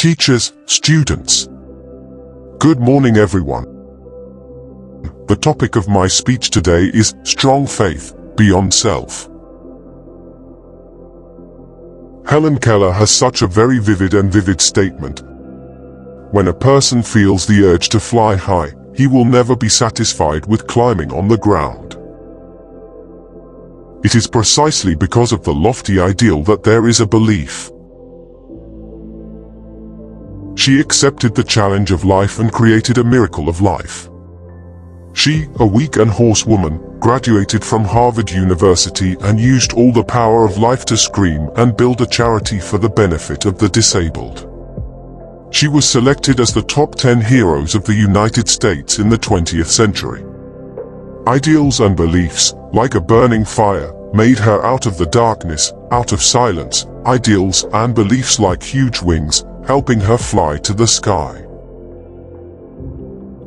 teachers, students. Good morning, everyone. The topic of my speech today is strong faith beyond self. Helen Keller has such a very vivid statement. When a person feels the urge to fly high, he will never be satisfied with climbing on the ground. It is precisely because of the lofty ideal that there is a belief. She accepted the challenge of life and created a miracle of life. She, a weak and hoarse woman, graduated from Harvard University and used all the power of life to scream and build a charity for the benefit of the disabled. She was selected as the top 10 heroes of the United States in the 20th century. Ideals and beliefs, like a burning fire, made her out of the darkness, out of silence, ideals and beliefs like huge wings, helping her fly to the sky.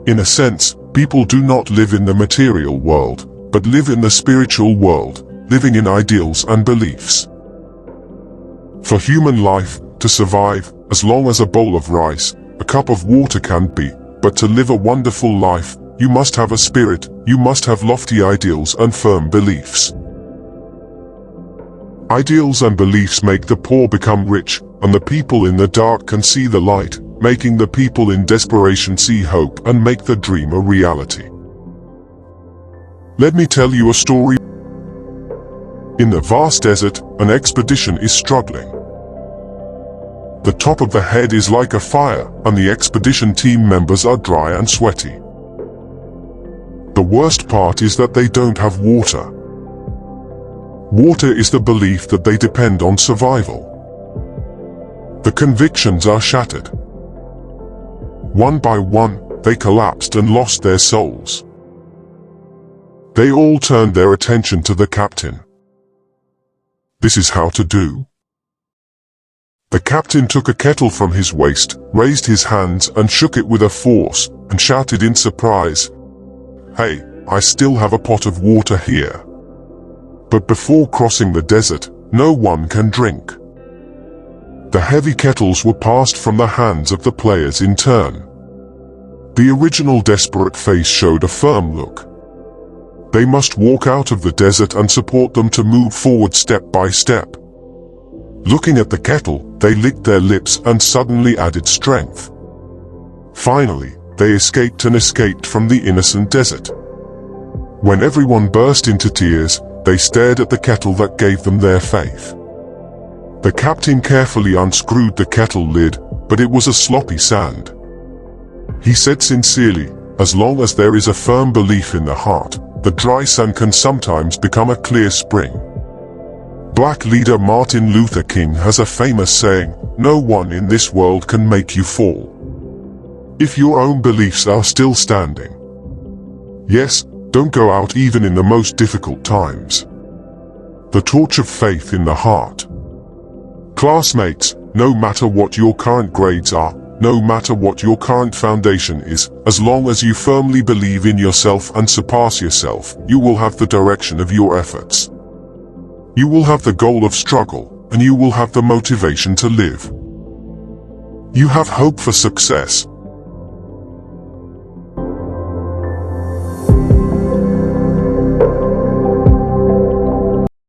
In a sense, people do not live in the material world, but live in the spiritual world, living in ideals and beliefs. For human life, to survive, as long as a bowl of rice, a cup of water can be, but to live a wonderful life, you must have a spirit, you must have lofty ideals and firm beliefs. Ideals and beliefs make the poor become rich, and the people in the dark can see the light, making the people in desperation see hope and make the dream a reality. Let me tell you a story. In the vast desert, an expedition is struggling. The top of the head is like a fire, and the expedition team members are dry and sweaty. The worst part is that they don't have water. Water is the belief that they depend on survival. The convictions are shattered. One by one, they collapsed and lost their souls. They all turned their attention to the captain. This is how to do. The captain took a kettle from his waist, raised his hands and shook it with a force, and shouted in surprise, "Hey, I still have a pot of water here." But before crossing the desert, no one can drink. The heavy kettles were passed from the hands of the players in turn. The original desperate face showed a firm look. They must walk out of the desert and support them to move forward step by step. Looking at the kettle, they licked their lips and suddenly added strength. Finally, they escaped from the innocent desert. When everyone burst into tears, they stared at the kettle that gave them their faith. The captain carefully unscrewed the kettle lid, but it was a sloppy sand. He said sincerely, "As long as there is a firm belief in the heart, the dry sand can sometimes become a clear spring." Black leader Martin Luther King has a famous saying, "No one in this world can make you fall if your own beliefs are still standing." Yes, don't go out even in the most difficult times. The torch of faith in the heart. Classmates, no matter what your current grades are, no matter what your current foundation is, as long as you firmly believe in yourself and surpass yourself, you will have the direction of your efforts. You will have the goal of struggle, and you will have the motivation to live. You have hope for success,